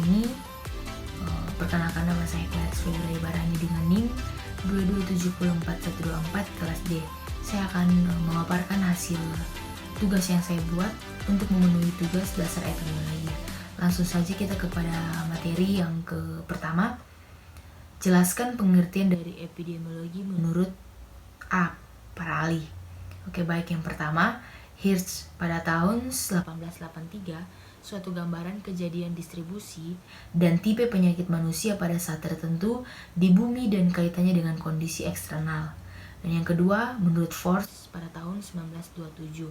ini. Perkenalkan, nama saya Gladys Februari Barani dengan NIM 2274124 kelas D. Saya akan memaparkan hasil tugas yang saya buat untuk memenuhi tugas dasar epidemiologi. Langsung saja kita kepada materi yang pertama. Jelaskan pengertian dari epidemiologi menurut A. Para ahli. Oke, baik, yang pertama, Hirsch pada tahun 1883 suatu gambaran kejadian distribusi dan tipe penyakit manusia pada saat tertentu di bumi dan kaitannya dengan kondisi eksternal. Dan yang kedua, menurut Force pada tahun 1927,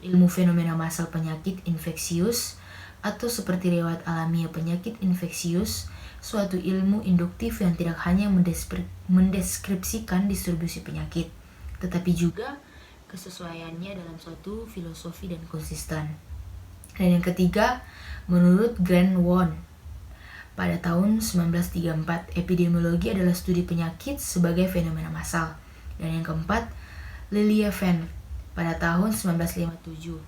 ilmu fenomena massal penyakit infeksius atau seperti riwayat alamiah penyakit infeksius, suatu ilmu induktif yang tidak hanya mendeskripsikan distribusi penyakit, tetapi juga kesesuaiannya dalam suatu filosofi dan konsisten. Dan yang ketiga, menurut Grant Won pada tahun 1934, epidemiologi adalah studi penyakit sebagai fenomena massal. Dan yang keempat, Lilia Venn pada tahun 1957,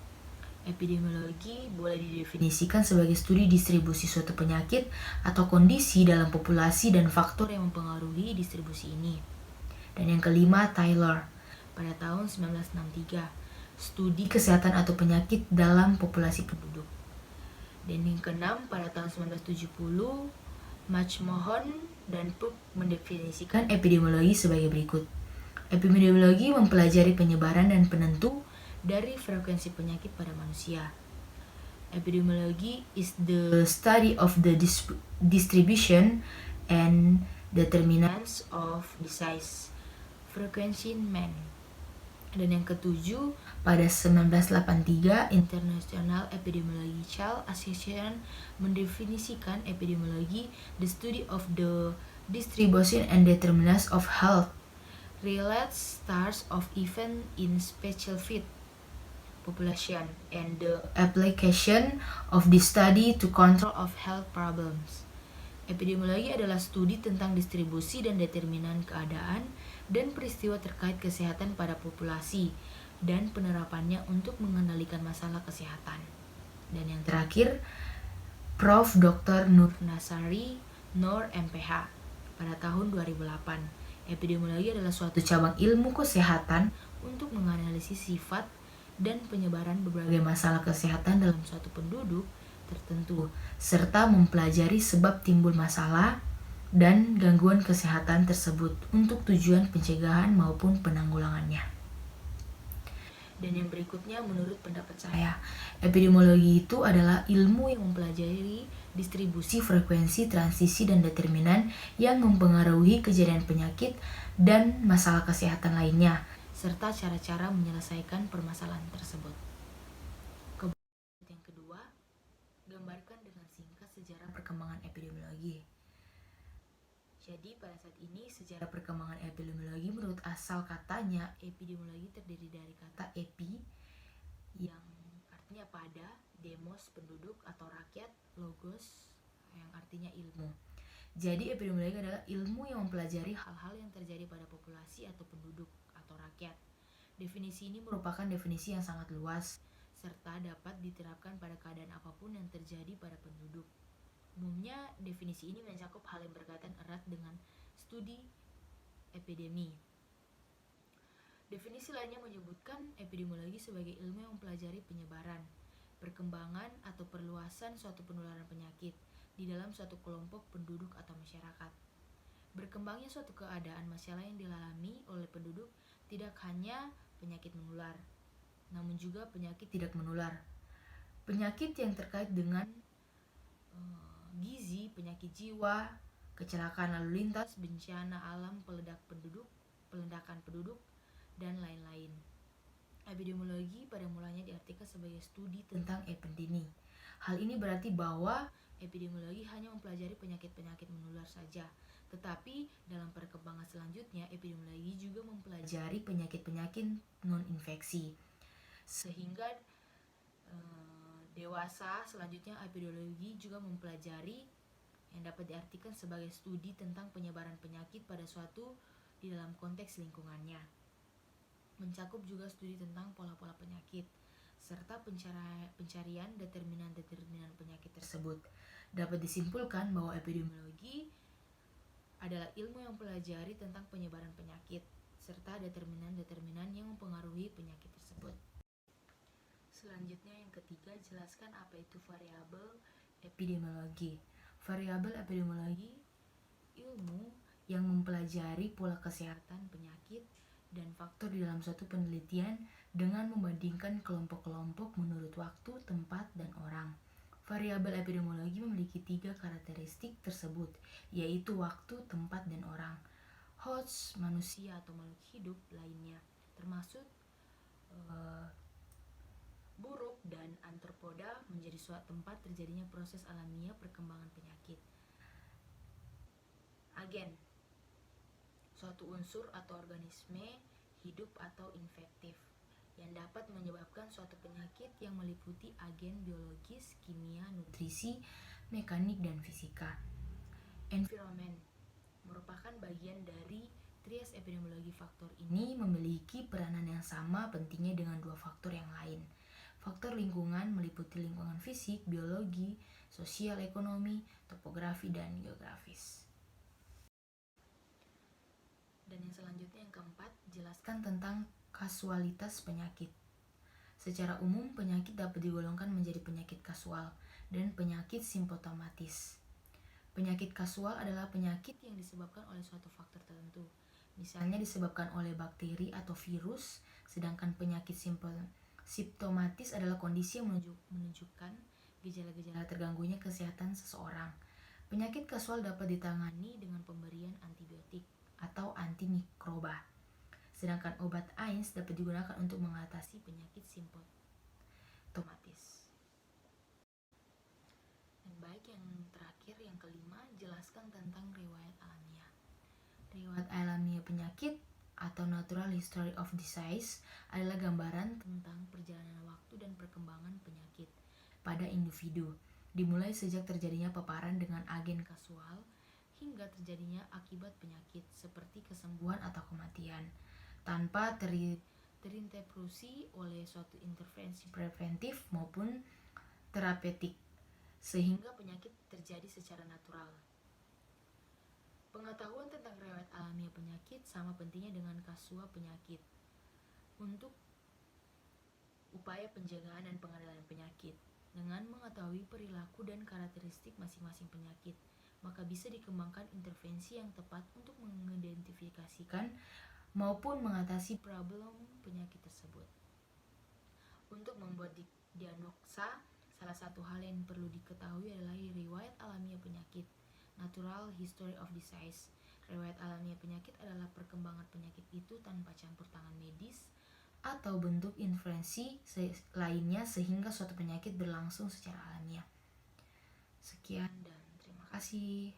epidemiologi boleh didefinisikan sebagai studi distribusi suatu penyakit atau kondisi dalam populasi dan faktor yang mempengaruhi distribusi ini. Dan yang kelima, Taylor pada tahun 1963, studi kesehatan atau penyakit dalam populasi penduduk. Dan yang keenam, pada tahun 1970, McMahon dan Puck mendefinisikan epidemiologi sebagai berikut. Epidemiologi mempelajari penyebaran dan penentu dari frekuensi penyakit pada manusia. Epidemiology is the study of the distribution and determinants of disease frequency in man. Dan yang ketujuh, pada 1983, International Epidemiological Association mendefinisikan epidemiologi the study of the distribution and determinants of health related stars of event in specific population and the application of this study to control of health problems. Epidemiologi adalah studi tentang distribusi dan determinan keadaan dan peristiwa terkait kesehatan pada populasi dan penerapannya untuk mengendalikan masalah kesehatan. Dan yang terakhir, Prof. Dr. Nur Nasari, Nur MPH pada tahun 2008. Epidemiologi adalah suatu cabang ilmu kesehatan untuk menganalisis sifat dan penyebaran berbagai masalah kesehatan dalam suatu penduduk tertentu, serta mempelajari sebab timbul masalah dan gangguan kesehatan tersebut untuk tujuan pencegahan maupun penanggulangannya. Dan yang berikutnya, menurut pendapat saya, epidemiologi itu adalah ilmu yang mempelajari distribusi frekuensi, transisi, dan determinan yang mempengaruhi kejadian penyakit dan masalah kesehatan lainnya, serta cara-cara menyelesaikan permasalahan tersebut. Yang kedua, gambarkan dengan singkat sejarah perkembangan epidemiologi. Jadi pada saat ini sejarah perkembangan epidemiologi menurut asal katanya, epidemiologi terdiri dari kata epi yang artinya pada, demos penduduk atau rakyat, logos yang artinya ilmu. Jadi epidemiologi adalah ilmu yang mempelajari hal-hal yang terjadi pada populasi atau penduduk atau rakyat. Definisi ini merupakan definisi yang sangat luas serta dapat diterapkan pada keadaan apapun yang terjadi pada penduduk. Umumnya, definisi ini mencakup hal yang berkaitan erat dengan studi epidemi. Definisi lainnya menyebutkan epidemiologi sebagai ilmu yang mempelajari penyebaran, perkembangan atau perluasan suatu penularan penyakit di dalam suatu kelompok penduduk atau masyarakat. Berkembangnya suatu keadaan masalah yang dialami oleh penduduk tidak hanya penyakit menular, namun juga penyakit tidak menular. Penyakit yang terkait dengan gizi, penyakit jiwa, kecelakaan lalu lintas, bencana alam, peledakan penduduk, dan lain-lain. Epidemiologi pada mulanya diartikan sebagai studi tentang epidemi. Hal ini berarti bahwa epidemiologi hanya mempelajari penyakit-penyakit menular saja, tetapi dalam perkembangan selanjutnya, epidemiologi juga mempelajari penyakit-penyakit non-infeksi. Sehingga dewasa selanjutnya, epidemiologi juga mempelajari yang dapat diartikan sebagai studi tentang penyebaran penyakit pada suatu di dalam konteks lingkungannya. Mencakup juga studi tentang pola-pola penyakit, serta pencarian determinan-determinan penyakit tersebut. Dapat disimpulkan bahwa epidemiologi adalah ilmu yang mempelajari tentang penyebaran penyakit, serta determinan-determinan yang mempengaruhi penyakit tersebut. Selanjutnya yang ketiga, jelaskan apa itu variabel epidemiologi. Variabel epidemiologi ilmu yang mempelajari pola kesehatan penyakit dan faktor di dalam suatu penelitian dengan membandingkan kelompok-kelompok menurut waktu, tempat, dan orang. Variabel epidemiologi memiliki 3 karakteristik tersebut, yaitu waktu, tempat, dan orang. Host, manusia atau makhluk hidup lainnya, termasuk buruk dan arthropoda, menjadi suatu tempat terjadinya proses alamiah perkembangan penyakit. Agen, suatu unsur atau organisme hidup atau infektif yang dapat menyebabkan suatu penyakit yang meliputi agen biologis, kimia, nutrisi, mekanik, dan fisika. Environment merupakan bagian dari trias epidemiologi. Faktor ini memiliki peranan yang sama pentingnya dengan 2 faktor yang lain. Faktor lingkungan meliputi lingkungan fisik, biologi, sosial, ekonomi, topografi, dan geografis. Dan yang selanjutnya yang keempat, jelaskan tentang kasualitas penyakit. Secara umum, penyakit dapat digolongkan menjadi penyakit kasual dan penyakit simptomatis. Penyakit kasual adalah penyakit yang disebabkan oleh suatu faktor tertentu, misalnya disebabkan oleh bakteri atau virus, sedangkan penyakit simptomatis adalah kondisi yang menunjukkan gejala-gejala terganggunya kesehatan seseorang. Penyakit kasual dapat ditangani dengan pemberian antibiotik atau antimikroba, sedangkan obat AINS dapat digunakan untuk mengatasi penyakit simptomatis. Dan baik, yang terakhir, yang kelima, jelaskan tentang riwayat alamiah. Riwayat alamiah penyakit atau natural history of disease adalah gambaran tentang perjalanan waktu dan perkembangan penyakit pada individu, dimulai sejak terjadinya paparan dengan agen kasual hingga terjadinya akibat penyakit seperti kesembuhan atau kematian, tanpa terinterupsi oleh suatu intervensi preventif maupun terapeutik, sehingga penyakit terjadi secara natural. Pengetahuan tentang riwayat alamiah penyakit sama pentingnya dengan kasua penyakit untuk upaya penjagaan dan pengendalian penyakit. Dengan mengetahui perilaku dan karakteristik masing-masing penyakit, maka bisa dikembangkan intervensi yang tepat untuk mengidentifikasikan maupun mengatasi problem penyakit tersebut. Untuk membuat diagnosa, salah satu hal yang perlu diketahui adalah riwayat alamiah penyakit, natural history of disease. Riwayat alamiah penyakit adalah perkembangan penyakit itu tanpa campur tangan medis atau bentuk intervensi lainnya sehingga suatu penyakit berlangsung secara alamiah. Sekian dan terima kasih.